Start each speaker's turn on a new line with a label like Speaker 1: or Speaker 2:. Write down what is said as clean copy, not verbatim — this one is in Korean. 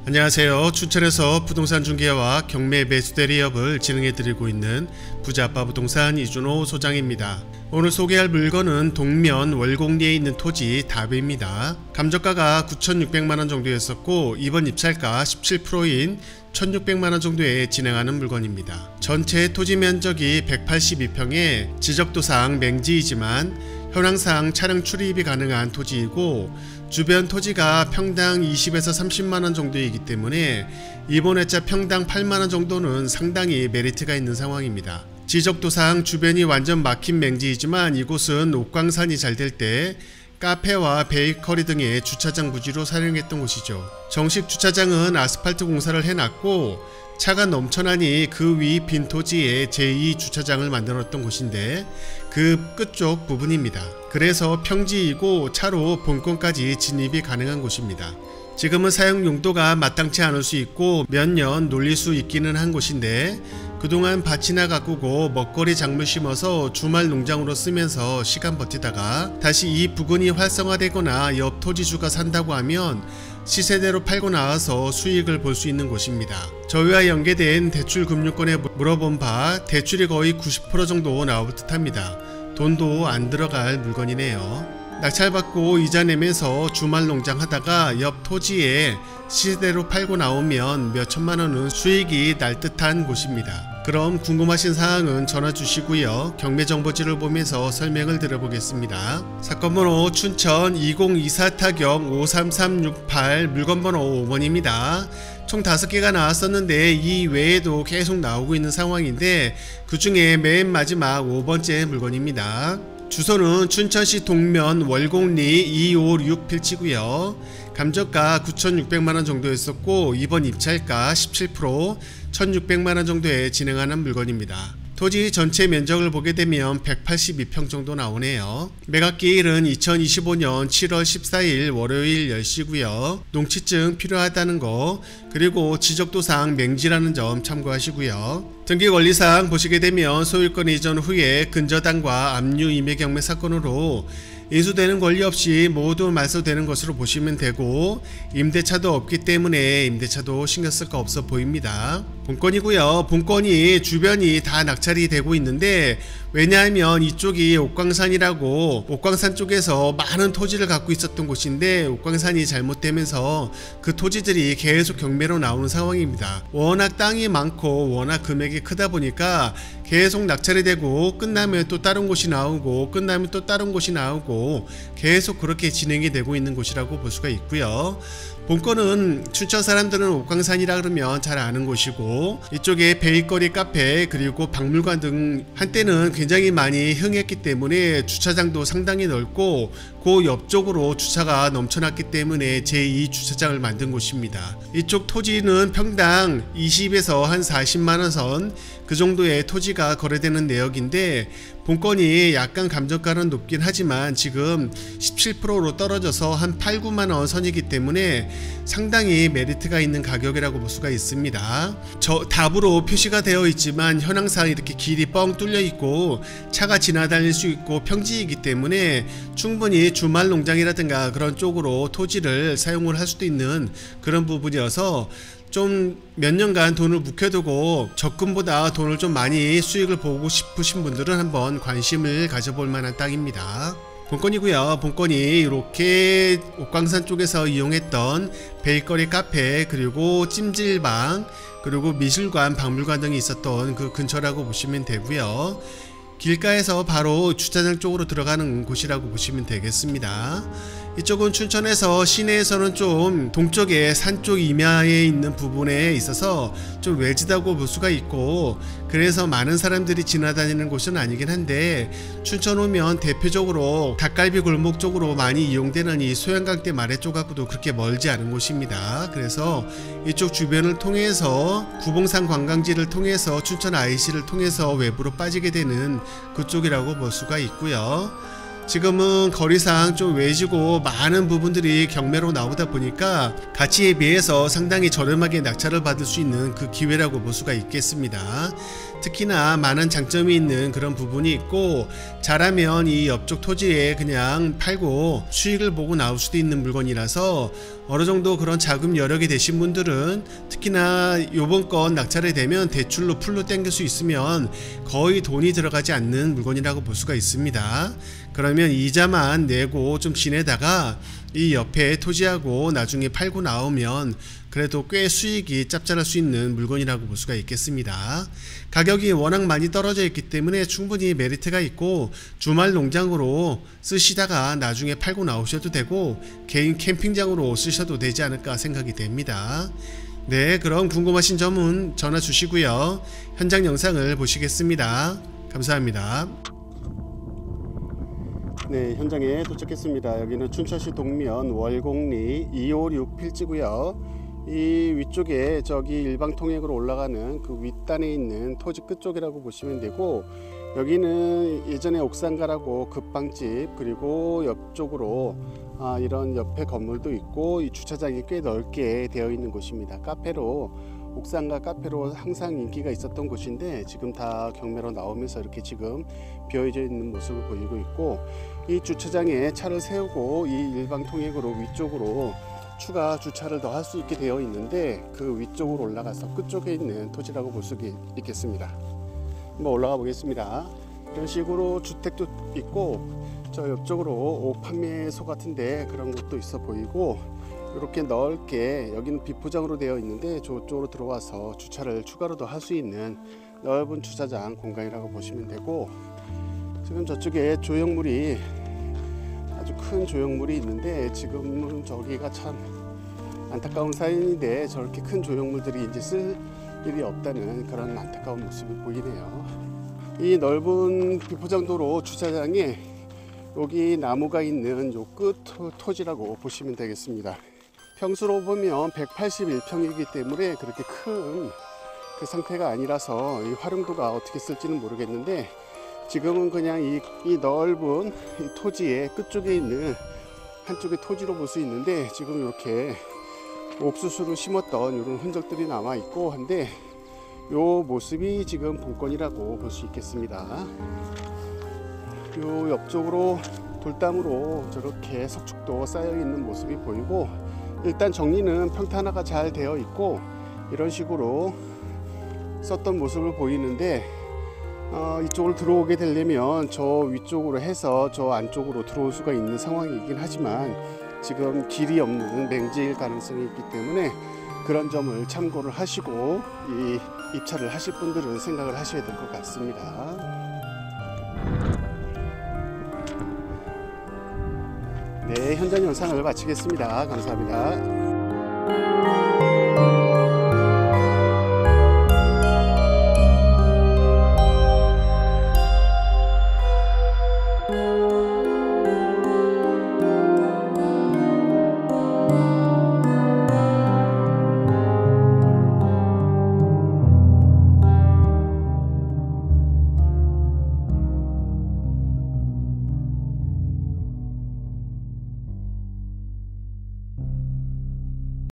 Speaker 1: 안녕하세요. 춘천에서 부동산 중개와 경매 매수 대리업을 진행해드리고 있는 부자아빠 부동산 이준호 소장입니다. 오늘 소개할 물건은 동면 월곡리에 있는 토지 다배입니다. 감정가가 9,600만원 정도였었고 이번 입찰가 17%인 1,600만원 정도에 진행하는 물건입니다. 전체 토지 면적이 182평에 지적도상 맹지이지만 현황상 차량 출입이 가능한 토지이고 주변 토지가 평당 20에서 30만원 정도이기 때문에 이번 회차 평당 8만원 정도는 상당히 메리트가 있는 상황입니다. 지적도상 주변이 완전 막힌 맹지이지만 이곳은 옥광산이 잘 될 때 카페와 베이커리 등의 주차장 부지로 사용했던 곳이죠. 정식 주차장은 아스팔트 공사를 해놨고 차가 넘쳐나니 그 위 빈 토지에 제2주차장을 만들었던 곳인데 그 끝쪽 부분입니다. 그래서 평지이고 차로 본권까지 진입이 가능한 곳입니다. 지금은 사용 용도가 마땅치 않을 수 있고 몇 년 놀릴 수 있기는 한 곳인데 그동안 밭이나 가꾸고 먹거리 작물 심어서 주말 농장으로 쓰면서 시간 버티다가 다시 이 부근이 활성화되거나 옆 토지주가 산다고 하면 시세대로 팔고 나와서 수익을 볼 수 있는 곳입니다. 저희와 연계된 대출금융권에 물어본 바 대출이 거의 90% 정도 나올 듯 합니다. 돈도 안 들어갈 물건이네요. 낙찰받고 이자 내면서 주말 농장 하다가 옆 토지에 시세대로 팔고 나오면 몇 천만원은 수익이 날 듯한 곳입니다. 그럼 궁금하신 사항은 전화 주시고요. 경매정보지를 보면서 설명을 드려보겠습니다. 사건번호 춘천 2024타경53368 물건번호 5번입니다. 총 5개가 나왔었는데 이 외에도 계속 나오고 있는 상황인데 그 중에 맨 마지막 5번째 물건입니다. 주소는 춘천시 동면 월곡리 256필지고요. 감정가 9,600만원 정도였었고 이번 입찰가 17% 1,600만원 정도에 진행하는 물건입니다. 토지 전체 면적을 보게 되면 182평 정도 나오네요. 매각기일은 2025년 7월 14일 월요일 10시고요. 농취증 필요하다는 거 그리고 지적도상 맹지라는 점 참고하시고요. 등기권리상 보시게 되면 소유권 이전 후에 근저당과 압류 임의 경매 사건으로 인수되는 권리 없이 모두 말소되는 것으로 보시면 되고 임대차도 없기 때문에 임대차도 신경 쓸 거 없어 보입니다. 본건이고요. 본건이 주변이 다 낙찰이 되고 있는데 왜냐하면 이쪽이 옥광산이라고 옥광산 쪽에서 많은 토지를 갖고 있었던 곳인데 옥광산이 잘못되면서 그 토지들이 계속 경매로 나오는 상황입니다. 워낙 땅이 많고 워낙 금액이 크다 보니까 계속 낙찰이 되고 끝나면 또 다른 곳이 나오고 끝나면 또 다른 곳이 나오고 계속 그렇게 진행이 되고 있는 곳이라고 볼 수가 있고요. 본건은 춘천 사람들은 옥광산이라 그러면 잘 아는 곳이고 이쪽에 베이커리 카페 그리고 박물관 등 한때는 굉장히 많이 흥했기 때문에 주차장도 상당히 넓고 그 옆쪽으로 주차가 넘쳐났기 때문에 제2주차장을 만든 곳입니다. 이쪽 토지는 평당 20에서 한 40만원 선 그 정도의 토지가 거래되는 내역인데 본건이 약간 감정가는 높긴 하지만 지금 17%로 떨어져서 한 8, 9만원 선이기 때문에 상당히 메리트가 있는 가격이라고 볼 수가 있습니다. 답으로 표시가 되어 있지만 현황상 이렇게 길이 뻥 뚫려 있고 차가 지나다닐 수 있고 평지이기 때문에 충분히 주말 농장이라든가 그런 쪽으로 토지를 사용을 할 수도 있는 그런 부분이어서 좀 몇 년간 돈을 묵혀두고 적금보다 돈을 좀 많이 수익을 보고 싶으신 분들은 한번 관심을 가져볼 만한 땅입니다. 본건이고요. 본건이 이렇게 옥광산 쪽에서 이용했던 베이커리 카페 그리고 찜질방 그리고 미술관 박물관 등이 있었던 그 근처라고 보시면 되고요. 길가에서 바로 주차장 쪽으로 들어가는 곳이라고 보시면 되겠습니다. 이쪽은 춘천에서 시내에서는 좀 동쪽에 산 쪽 이마에 있는 부분에 있어서 좀 외지다고 볼 수가 있고 그래서 많은 사람들이 지나다니는 곳은 아니긴 한데 춘천 오면 대표적으로 닭갈비 골목 쪽으로 많이 이용되는 이 소양강대 마래 쪽하고도 그렇게 멀지 않은 곳입니다. 그래서 이쪽 주변을 통해서 구봉산 관광지를 통해서 춘천 IC를 통해서 외부로 빠지게 되는 그쪽이라고 볼 수가 있고요. 지금은 거리상 좀 외지고 많은 부분들이 경매로 나오다 보니까 가치에 비해서 상당히 저렴하게 낙찰을 받을 수 있는 그 기회라고 볼 수가 있겠습니다. 특히나 많은 장점이 있는 그런 부분이 있고, 잘하면 이 옆쪽 토지에 그냥 팔고 수익을 보고 나올 수도 있는 물건이라서 어느 정도 그런 자금 여력이 되신 분들은, 특히나 요번 건 낙찰이 되면 대출로 풀로 땡길 수 있으면 거의 돈이 들어가지 않는 물건이라고 볼 수가 있습니다. 그러면 이자만 내고 좀 지내다가 이 옆에 토지하고 나중에 팔고 나오면 그래도 꽤 수익이 짭짤할 수 있는 물건이라고 볼 수가 있겠습니다. 가격이 워낙 많이 떨어져 있기 때문에 충분히 메리트가 있고, 주말 농장으로 쓰시다가 나중에 팔고 나오셔도 되고 개인 캠핑장으로 쓰셔도 되지 않을까 생각이 됩니다. 네, 그럼 궁금하신 점은 전화 주시고요. 현장 영상을 보시겠습니다. 감사합니다. 네, 현장에 도착했습니다. 여기는 춘천시 동면 월곡리 256 필지고요. 이 위쪽에 저기 일방통행으로 올라가는 그 윗단에 있는 토지 끝쪽이라고 보시면 되고, 여기는 예전에 옥상가라고 급방집, 그리고 옆쪽으로 이런 옆에 건물도 있고, 이 주차장이 꽤 넓게 되어 있는 곳입니다. 카페로, 옥상가 카페로 항상 인기가 있었던 곳인데 지금 다 경매로 나오면서 이렇게 지금 비어져 있는 모습을 보이고 있고, 이 주차장에 차를 세우고 이 일방통행으로 위쪽으로 추가 주차를 더 할 수 있게 되어 있는데, 그 위쪽으로 올라가서 끝쪽에 있는 토지라고 볼 수 있겠습니다. 한번 올라가 보겠습니다. 이런 식으로 주택도 있고, 저 옆쪽으로 옷 판매소 같은데 그런 곳도 있어 보이고, 이렇게 넓게, 여기는 비포장으로 되어 있는데 저쪽으로 들어와서 주차를 추가로 더 할 수 있는 넓은 주차장 공간이라고 보시면 되고, 지금 저쪽에 조형물이, 아주 큰 조형물이 있는데 지금은 저기가 참 안타까운 사연인데, 저렇게 큰 조형물들이 이제 쓸 일이 없다는 그런 안타까운 모습이 보이네요. 이 넓은 비포장도로 주차장에 여기 나무가 있는 요 끝 토지라고 보시면 되겠습니다. 평수로 보면 181평이기 때문에 그렇게 큰 그 상태가 아니라서 이 활용도가 어떻게 쓸지는 모르겠는데, 지금은 그냥 이 넓은 이 토지의 끝쪽에 있는 한쪽의 토지로 볼 수 있는데, 지금 이렇게 옥수수를 심었던 이런 흔적들이 남아 있고 한데, 요 모습이 지금 본건이라고 볼 수 있겠습니다. 요 옆쪽으로 돌담으로 저렇게 석축도 쌓여 있는 모습이 보이고, 일단 정리는 평탄화가 잘 되어 있고 이런 식으로 썼던 모습을 보이는데, 이쪽으로 들어오게 되려면 저 위쪽으로 해서 저 안쪽으로 들어올 수가 있는 상황이긴 하지만 지금 길이 없는 맹지일 가능성이 있기 때문에 그런 점을 참고를 하시고 이 입찰을 하실 분들은 생각을 하셔야 될 것 같습니다. 네, 현장 영상을 마치겠습니다. 감사합니다.